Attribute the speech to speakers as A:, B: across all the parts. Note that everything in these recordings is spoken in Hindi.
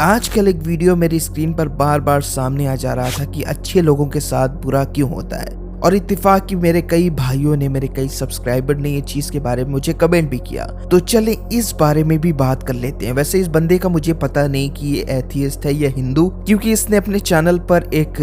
A: आजकल एक वीडियो मेरी स्क्रीन पर बार बार सामने आ जा रहा था कि अच्छे लोगों के साथ बुरा क्यों होता है, और इत्तेफाक कि मेरे कई भाइयों ने, मेरे कई सब्सक्राइबर ने ये चीज के बारे में मुझे कमेंट भी किया। तो चले इस बारे में भी बात कर लेते हैं। वैसे इस बंदे का मुझे पता नहीं कि ये एथियस्ट है या हिंदू, क्योंकि इसने अपने चैनल पर एक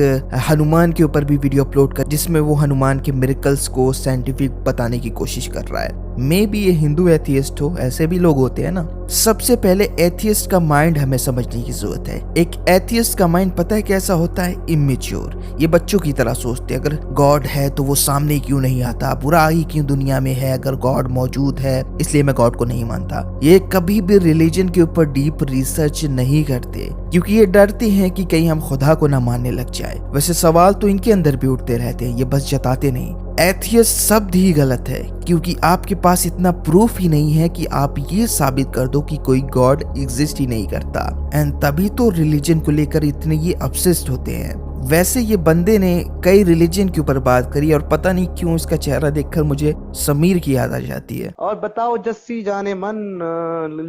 A: हनुमान के ऊपर भी वीडियो अपलोड कर जिसमें वो हनुमान के मिरेकल्स को साइंटिफिक बताने की कोशिश कर रहा है। मे बी ये हिंदू एथियस्ट हो, ऐसे भी लोग होते हैं ना। सबसे पहले एथियस्ट का माइंड हमें समझने की जरूरत है। एक एथियस्ट का माइंड पता है कैसा होता है? इमेच्योर। ये बच्चों की तरह सोचते हैं, अगर गॉड है तो वो सामने क्यों नहीं आता, बुरा ही क्यों दुनिया में है, अगर गॉड मौजूद है इसलिए मैं गॉड को नहीं मानता। ये कभी भी रिलीजन के ऊपर डीप रिसर्च नहीं करते, क्योंकि ये डरते हैं कि कहीं हम खुदा को ना मानने लग जाए। वैसे सवाल तो इनके अंदर भी उठते रहते हैं, ये बस जताते नहीं। एथियस्ट शब्द ही गलत है, क्योंकि आपके पास इतना प्रूफ ही नहीं है कि आप ये साबित कर दो कि कोई गॉड एग्जिस्ट ही नहीं करता, एंड तभी तो रिलीजन को लेकर इतने ये ऑब्सेस्ड होते हैं। वैसे ये बंदे ने कई रिलीजन के ऊपर बात करी, और पता नहीं क्यों इसका चेहरा देखकर मुझे समीर की याद आ जाती है।
B: और बताओ जस्सी जाने मन,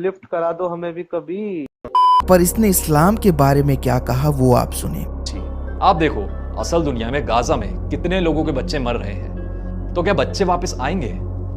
B: लिफ्ट करा दो हमें भी कभी।
A: पर इसने इस्लाम के बारे में क्या कहा वो आप सुने।
C: आप देखो, असल दुनिया में गाजा में कितने लोगों के बच्चे मर रहे हैं, तो क्या बच्चे वापस आएंगे?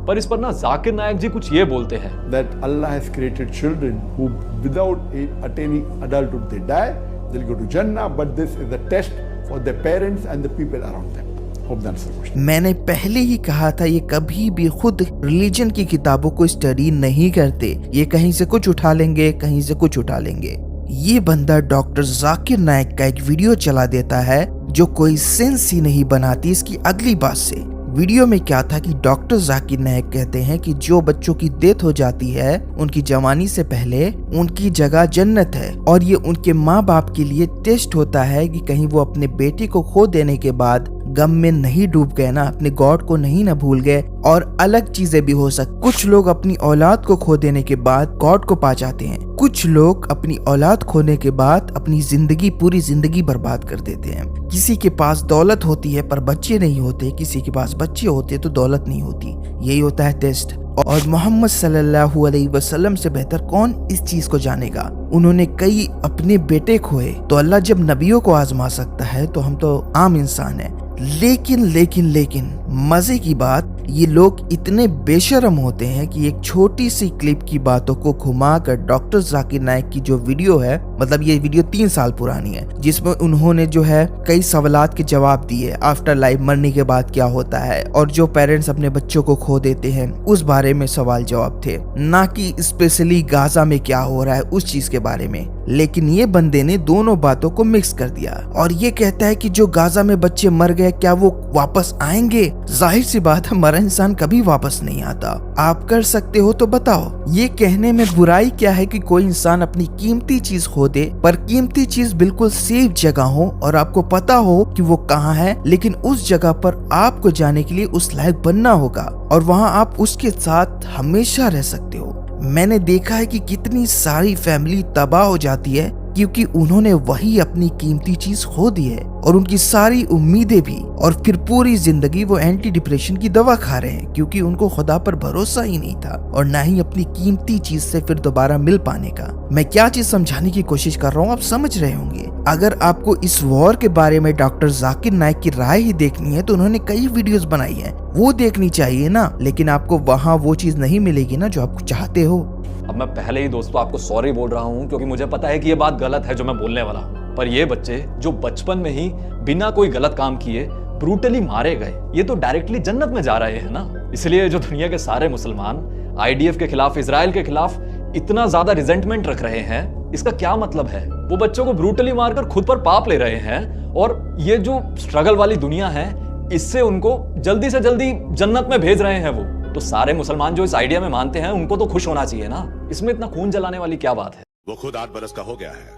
C: पर इस पर ना जाकिर नायक जी कुछ ये बोलते हैं
D: that Allah has created children who without attaining adulthood they die, they'll go to Jannah, but this is a test for their parents and the people around them. Hope that answers the question.
A: मैंने पहले ही कहा था, ये कभी भी खुद रिलीजन की किताबों को स्टडी नहीं करते। ये कहीं से कुछ उठा लेंगे, कहीं से कुछ उठा लेंगे। ये बंदा डॉक्टर जाकिर नायक का एक वीडियो चला देता है जो कोई सेंस ही नहीं बनाती इसकी अगली बात से। वीडियो में क्या था कि डॉक्टर जाकिर नायक कहते हैं कि जो बच्चों की डेथ हो जाती है उनकी जवानी से पहले, उनकी जगह जन्नत है, और ये उनके माँ बाप के लिए टेस्ट होता है कि कहीं वो अपने बेटे को खो देने के बाद गम में नहीं डूब गए ना, अपने गॉड को नहीं ना भूल गए। और अलग चीजें भी हो सकती। कुछ लोग अपनी औलाद को खो देने के बाद गॉड को पा जाते हैं, कुछ लोग अपनी औलाद खोने के बाद अपनी जिंदगी, पूरी जिंदगी बर्बाद कर देते हैं। किसी के पास दौलत होती है पर बच्चे नहीं होते, किसी के पास बच्चे होते तो दौलत नहीं होती। यही होता है टेस्ट। और मोहम्मद सल्लल्लाहु अलैहि वसल्लम से बेहतर कौन इस चीज को जानेगा। उन्होंने कई अपने बेटे खोए, तो अल्लाह जब नबियों को आजमा सकता है तो हम तो आम इंसान हैं। लेकिन मजे की बात, ये लोग इतने बेशरम होते हैं कि एक छोटी सी क्लिप की बातों को घुमाकर डॉक्टर जाकिर नायक की जो वीडियो है, मतलब ये वीडियो 3 साल पुरानी है, जिसमें उन्होंने जो है कई सवालात के जवाब दिए। आफ्टर लाइफ, मरने के बाद क्या होता है, और जो पेरेंट्स अपने बच्चों को खो देते हैं उस बारे में सवाल जवाब थे, ना कि स्पेशली गाजा में क्या हो रहा है उस चीज के बारे में। लेकिन ये बंदे ने दोनों बातों को मिक्स कर दिया और ये कहता है कि जो गाजा में बच्चे मर गए क्या वो वापस आएंगे? जाहिर सी बात है, मरा इंसान कभी वापस नहीं आता। आप कर सकते हो तो बताओ। ये कहने में बुराई क्या है कि कोई इंसान अपनी कीमती चीज खो दे, पर कीमती चीज बिल्कुल सेफ जगह हो और आपको पता हो कि वो कहाँ है, लेकिन उस जगह पर आपको जाने के लिए उस लायक बनना होगा और वहाँ आप उसके साथ हमेशा रह सकते हो। मैंने देखा है कि कितनी सारी फैमिली तबाह हो जाती है क्योंकि उन्होंने वही अपनी कीमती चीज खो दी है और उनकी सारी उम्मीदें भी, और फिर पूरी जिंदगी वो एंटी डिप्रेशन की दवा खा रहे हैं क्योंकि उनको खुदा पर भरोसा ही नहीं था और ना ही अपनी कीमती चीज से फिर दोबारा मिल पाने का। मैं क्या चीज समझाने की कोशिश कर रहा हूँ आप समझ रहे होंगे। अगर आपको इस वॉर के बारे में डॉक्टर जाकिर नायक की राय ही देखनी है तो उन्होंने कई वीडियोस बनाई है, वो देखनी चाहिए ना। लेकिन आपको वहाँ वो चीज नहीं मिलेगी ना जो आप चाहते हो।
C: अब मैं पहले ही दोस्तों आपको सॉरी बोल रहा हूँ, क्योंकि मुझे पता है कि ये बात गलत है जो मैं बोलने वाला हूँ। पर ये बच्चे जो बचपन में ही बिना कोई गलत काम किए ब्रूटली मारे गए, ये तो डायरेक्टली जन्नत में जा रहे हैं ना। इसलिए जो दुनिया के सारे मुसलमान IDF के खिलाफ, इजराइल के खिलाफ इतना ज्यादा रिजेंटमेंट रख रहे हैं, इसका क्या मतलब है? वो बच्चों को ब्रूटली मारकर खुद पर पाप ले रहे हैं, और ये जो स्ट्रगल वाली दुनिया है इससे उनको जल्दी से जल्दी जन्नत में भेज रहे हैं वो। तो सारे मुसलमान जो इस आइडिया में मानते हैं उनको तो खुश होना चाहिए ना। इसमें इतना खून जलाने वाली क्या बात है?
E: वो खुद 8 बरस का हो गया है,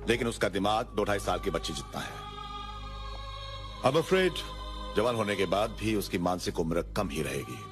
E: लेकिन उसका दिमाग 2-2.5 साल की बच्ची जितना है। I'm afraid जवान होने के बाद भी उसकी मानसिक उम्र कम ही रहेगी।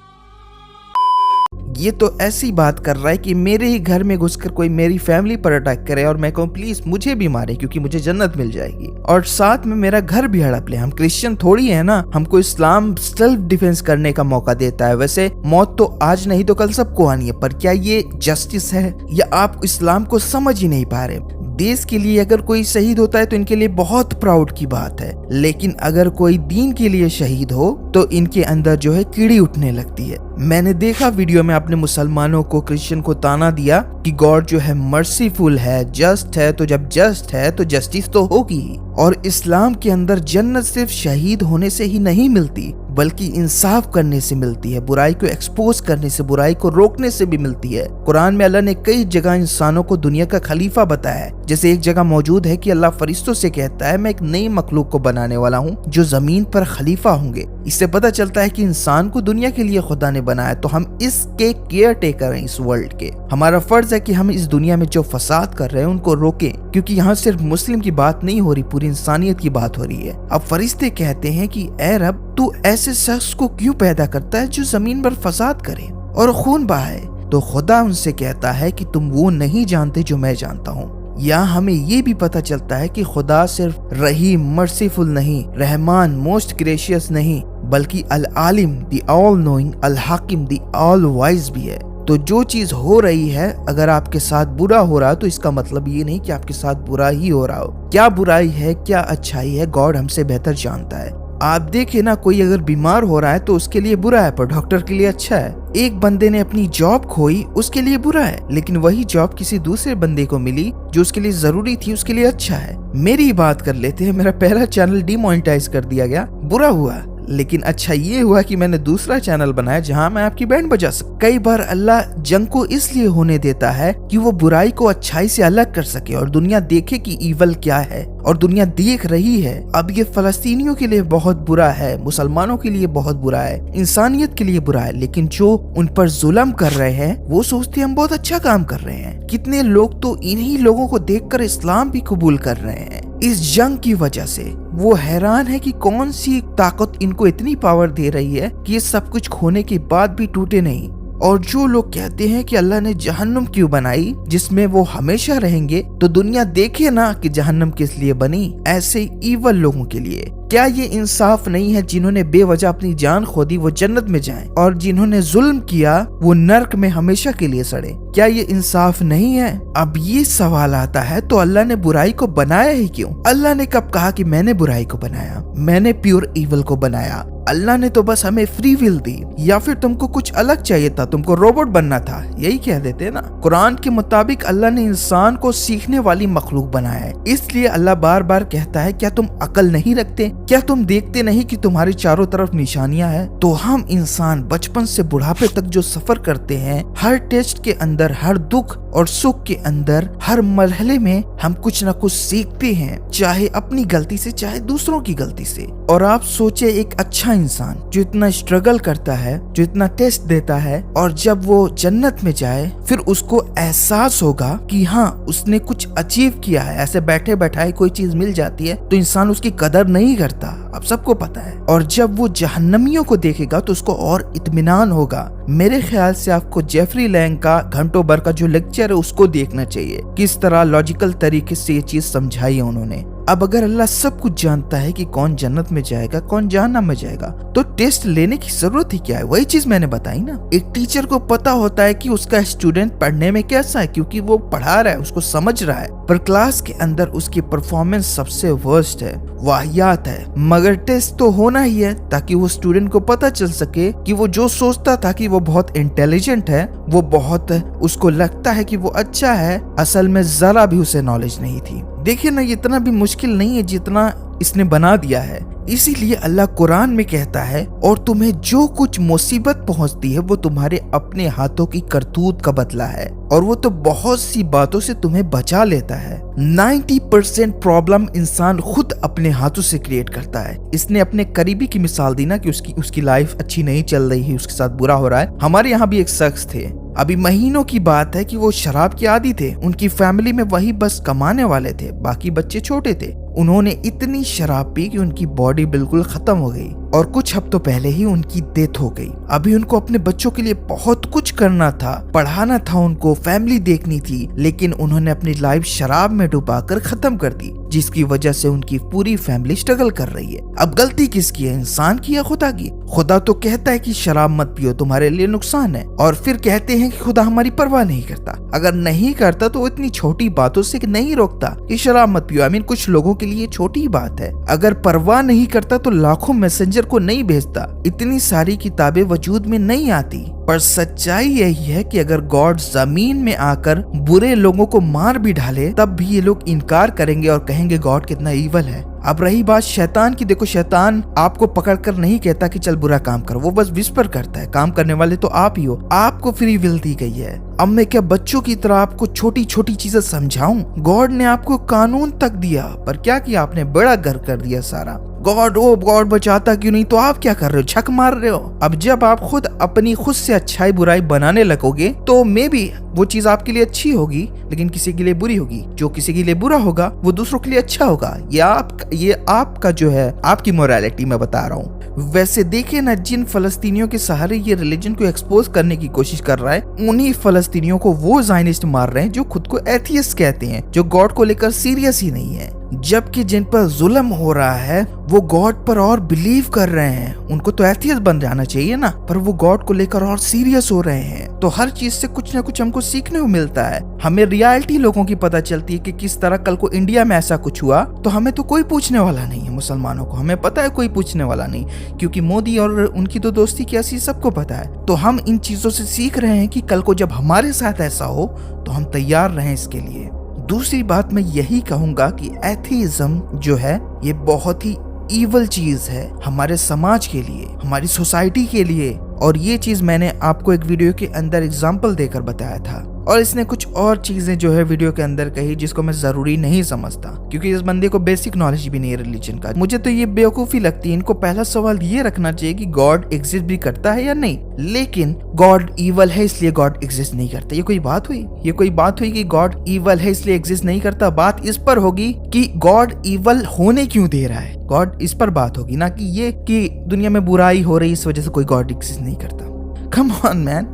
A: ये तो ऐसी बात कर रहा है कि मेरे ही घर में घुसकर कोई मेरी फैमिली पर अटैक करे और मैं कहूँ प्लीज मुझे भी मारे क्योंकि मुझे जन्नत मिल जाएगी, और साथ में मेरा घर भी हड़प ले। हम क्रिश्चियन थोड़ी है ना, हमको इस्लाम सेल्फ डिफेंस करने का मौका देता है। वैसे मौत तो आज नहीं तो कल सबको आनी है, पर क्या ये जस्टिस है? या आप इस्लाम को समझ ही नहीं पा रहे? देश के लिए अगर कोई शहीद होता है तो इनके लिए बहुत प्राउड की बात है, लेकिन अगर कोई दीन के लिए शहीद हो तो इनके अंदर जो है कीड़ी उठने लगती है। मैंने देखा वीडियो में आपने मुसलमानों को, क्रिश्चियन को ताना दिया कि गॉड जो है मर्सीफुल है, जस्ट है, तो जब जस्ट है तो जस्टिस तो होगी। और इस्लाम के अंदर जन्नत सिर्फ शहीद होने से ही नहीं मिलती, बल्कि इंसाफ करने से मिलती है, बुराई को एक्सपोज करने से, बुराई को रोकने से भी मिलती है। कुरान में अल्लाह ने कई जगह इंसानों को दुनिया का खलीफा बताया है। जैसे एक जगह मौजूद है कि अल्लाह फरिश्तों से कहता है मैं एक नई मखलूक को बनाने वाला हूँ जो जमीन पर खलीफा होंगे। इससे पता चलता है कि इंसान को दुनिया के लिए खुदा ने बनाया, तो हम इसके केयर टेकर हैं, इस वर्ल्ड के। हमारा फर्ज है कि हम इस दुनिया में जो फसाद कर रहे हैं उनको रोकें, क्योंकि यहाँ सिर्फ मुस्लिम की बात नहीं हो रही, पूरी इंसानियत की बात हो रही है। अब फरिश्ते कहते हैं कि ऐ रब, तू ऐसे शख्स को क्यों पैदा करता है जो जमीन पर फसाद करे और खून बहाए? तो खुदा उनसे कहता है कि तुम वो नहीं जानते जो मैं जानता हूँ। यहाँ हमें ये भी पता चलता है कि खुदा सिर्फ रहीम, मर्सीफुल नहीं, रहमान, मोस्ट ग्रेशियस नहीं, बल्कि अल आलिम, द ऑल नोइंग, अल हाकिम, द ऑल वाइज भी है। तो जो चीज हो रही है, अगर आपके साथ बुरा हो रहा है तो इसका मतलब ये नहीं कि आपके साथ बुरा ही हो रहा हो। क्या बुराई है, क्या अच्छाई है, गॉड हमसे बेहतर जानता है। आप देखे ना, कोई अगर बीमार हो रहा है तो उसके लिए बुरा है, पर डॉक्टर के लिए अच्छा है। एक बंदे ने अपनी जॉब खोई, उसके लिए बुरा है, लेकिन वही जॉब किसी दूसरे बंदे को मिली जो उसके लिए जरूरी थी, उसके लिए अच्छा है। मेरी बात कर लेते हैं, मेरा पहला चैनल डिमोनेटाइज कर दिया गया, बुरा हुआ, लेकिन अच्छा ये हुआ कि मैंने दूसरा चैनल बनाया जहां मैं आपकी बैंड बजा सकूं। कई बार अल्लाह जंग को इसलिए होने देता है कि वो बुराई को अच्छाई से अलग कर सके और दुनिया देखे कि ईवल क्या है, और दुनिया देख रही है। अब ये फलस्तीनियों के लिए बहुत बुरा है, मुसलमानों के लिए बहुत बुरा है, इंसानियत के लिए बुरा है, लेकिन जो उन पर जुल्म कर रहे हैं वो सोचते हैं हम बहुत अच्छा काम कर रहे हैं। कितने लोग तो इन्हीं लोगों को देखकर इस्लाम भी कबूल कर रहे हैं इस जंग की वजह से। वो हैरान है कि कौन सी ताकत इनको इतनी पावर दे रही है कि ये सब कुछ खोने के बाद भी टूटे नहीं। और जो लोग कहते हैं कि अल्लाह ने जहन्नुम क्यों बनाई जिसमें वो हमेशा रहेंगे, तो दुनिया देखे ना कि जहन्नुम किस लिए बनी, ऐसे ईवल लोगों के लिए। क्या ये इंसाफ नहीं है जिन्होंने बेवजह अपनी जान खो दी वो जन्नत में जाएं, और जिन्होंने जुल्म किया वो नर्क में हमेशा के लिए सड़े? क्या ये इंसाफ नहीं है? अब ये सवाल आता है, तो अल्लाह ने बुराई को बनाया ही क्यों? अल्लाह ने कब कहा कि मैंने बुराई को बनाया, मैंने प्योर ईवल को बनाया? अल्लाह ने तो बस हमें फ्री विल दी। या फिर तुमको कुछ अलग चाहिए था, तुमको रोबोट बनना था, यही कह देते ना। कुरान के मुताबिक अल्लाह ने इंसान को सीखने वाली मखलूक बनाया है, इसलिए अल्लाह बार बार कहता है क्या तुम अकल नहीं रखते? क्या तुम देखते नहीं कि तुम्हारी चारों तरफ निशानियां हैं? तो हम इंसान बचपन से बुढ़ापे तक जो सफर करते हैं, हर टेस्ट के अंदर, हर दुख और सुख के अंदर, हर मरहले में हम कुछ न कुछ सीखते हैं, चाहे अपनी गलती से, चाहे दूसरों की गलती से। और आप सोचे, एक अच्छा इंसान जो इतना स्ट्रगल करता है, जो इतना टेस्ट देता है, और जब वो जन्नत में जाए फिर उसको एहसास होगा कि हाँ उसने कुछ अचीव किया है। ऐसे बैठे बैठाए कोई चीज मिल जाती है तो इंसान उसकी कदर नहीं करता, अब सबको पता है। और जब वो जहन्नमियों को देखेगा तो उसको और इत्मीनान होगा। मेरे ख्याल से आपको जेफरी लैंग का घंटों भर का जो लेक्चर है उसको देखना चाहिए, किस तरह लॉजिकल तरीके से ये चीज समझाई है उन्होंने। अब अगर अल्लाह सब कुछ जानता है कि कौन जन्नत में जाएगा, कौन जहन्नम में जाएगा, तो टेस्ट लेने की जरूरत ही क्या है? वही चीज मैंने बताई ना। एक टीचर को पता होता है कि उसका स्टूडेंट पढ़ने में कैसा है, क्योंकि वो पढ़ा रहा है, उसको समझ रहा है, पर क्लास के अंदर उसकी परफॉर्मेंस सबसे वर्स्ट है, वाहियात है। मगर टेस्ट तो होना ही है ताकि वो स्टूडेंट को पता चल सके कि वो जो सोचता था कि वो बहुत इंटेलिजेंट है, वो बहुत उसको लगता है कि वो अच्छा है, असल में जरा भी उसे नॉलेज नहीं थी। देखिए ना, इतना भी मुश्किल नहीं है जितना इसने बना दिया है। इसीलिए अल्लाह कुरान में कहता है, और तुम्हें जो कुछ मुसीबत पहुंचती है वो तुम्हारे अपने हाथों की करतूत का बदला है, और वो तो बहुत सी बातों से तुम्हें बचा लेता है। 90% प्रॉब्लम इंसान खुद अपने हाथों से क्रिएट करता है। इसने अपने करीबी की मिसाल दी ना कि उसकी लाइफ अच्छी नहीं चल रही है, उसके साथ बुरा हो रहा है। हमारे यहाँ भी एक शख्स थे, अभी महीनों की बात है कि वो शराब के आदी थे। उनकी फैमिली में वही बस कमाने वाले थे, बाकी बच्चे छोटे थे। उन्होंने इतनी शराब पी कि उनकी बॉडी बिल्कुल खत्म हो गई। और कुछ हफ्तों पहले ही उनकी डेथ हो गई। अभी उनको अपने बच्चों के लिए बहुत कुछ करना था, पढ़ाना था उनको, फैमिली देखनी थी, लेकिन उन्होंने अपनी लाइफ शराब में डुबाकर खत्म कर दी, जिसकी वजह से उनकी पूरी फैमिली स्ट्रगल कर रही है। अब गलती किसकी है, इंसान की या खुदा की? खुदा तो कहता है कि शराब मत पियो, तुम्हारे लिए नुकसान है, और फिर कहते हैं कि खुदा हमारी परवाह नहीं करता। अगर नहीं करता तो इतनी छोटी बातों से नहीं रोकता कि शराब मत पियो। कुछ लोगों के लिए छोटी बात है। अगर परवाह नहीं करता तो लाखों मैसेंजर को नहीं भेजता, इतनी सारी किताबें वजूद में नहीं आती। पर सच्चाई यही है कि अगर गॉड जमीन में आकर बुरे लोगों को मार भी डाले, तब भी ये लोग इनकार करेंगे और कहेंगे गॉड कितना ईवल है। अब रही बात शैतान की, देखो शैतान आपको पकड़कर नहीं कहता कि चल बुरा काम कर, वो बस विस्पर करता है। काम करने वाले तो आप ही हो, आपको फ्री विल दी गई है। अब मैं क्या बच्चों की तरह आपको छोटी छोटी चीजें समझाऊं? गॉड ने आपको कानून तक दिया, पर क्या किया आपने? बड़ा घर कर दिया सारा। गॉड बचाता क्यों नहीं? तो आप क्या कर रहे हो? छक मार रहे हो। अब जब आप खुद से अच्छाई बुराई बनाने लगोगे तो मे बी वो चीज आपके लिए अच्छी होगी, लेकिन किसी के लिए बुरी होगी। जो किसी के लिए बुरा होगा वो दूसरों के लिए अच्छा होगा। ये आपका जो है, आपकी मोरालिटी मैं बता रहा हूँ। वैसे देखिए ना, जिन फलस्तीनियों के सहारे ये रिलीजन को एक्सपोज करने की कोशिश कर रहा है, उन्हीं फलस्तीनियों को वो ज़ायनिस्ट मार रहे हैं जो खुद को एथियस्ट कहते हैं, जो गॉड को लेकर सीरियस ही नहीं है। जबकि जिन पर जुल्म हो रहा है वो गॉड पर और बिलीव कर रहे हैं। उनको तो एथियस्ट बन जाना चाहिए ना, पर वो गॉड को लेकर और सीरियस हो रहे हैं। तो हर चीज से कुछ ना कुछ हमको सीखने को मिलता है। हमें रियलिटी लोगों की पता चलती है कि किस तरह कल को इंडिया में ऐसा कुछ हुआ तो हमें तो कोई पूछने वाला नहीं है। मुसलमानों को हमें पता है कोई पूछने वाला नहीं, क्योंकि मोदी और उनकी तो दोस्ती कैसी सबको पता है। तो हम इन चीजों से सीख रहे हैं कि कल को जब हमारे साथ ऐसा हो तो हम तैयार रहें इसके लिए। दूसरी बात मैं यही कहूंगा कि एथीइज्म जो है ये बहुत ही ईवल चीज है हमारे समाज के लिए, हमारी सोसाइटी के लिए। और ये चीज मैंने आपको एक वीडियो के अंदर एग्जाम्पल देकर बताया था, और इसने कुछ और चीजें जो है वीडियो के अंदर कही जिसको मैं जरूरी नहीं समझता, क्योंकि इस बंदे को बेसिक नॉलेज भी नहीं है रिलीजन का। मुझे तो ये बेवकूफी लगती है। इनको पहला सवाल ये रखना चाहिए कि गॉड एग्जिस्ट भी करता है या नहीं, लेकिन गॉड ईवल है इसलिए गॉड एग्जिस्ट नहीं करता। ये कोई बात हुई? ये कोई बात हुई कि गॉड ईवल है इसलिए एग्जिस्ट नहीं करता? बात इस पर होगी कि गॉड ईवल होने क्यों दे रहा है। गॉड इस पर बात होगी, ना कि ये कि दुनिया में बुराई हो रही इस वजह से कोई गॉड एग्जिस्ट नहीं करता। Come on man.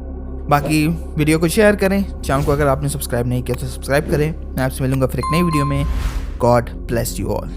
A: बाकी वीडियो को शेयर करें, चैनल को अगर आपने सब्सक्राइब नहीं किया तो सब्सक्राइब करें। मैं आपसे मिलूंगा फिर एक नई वीडियो में। God bless you all.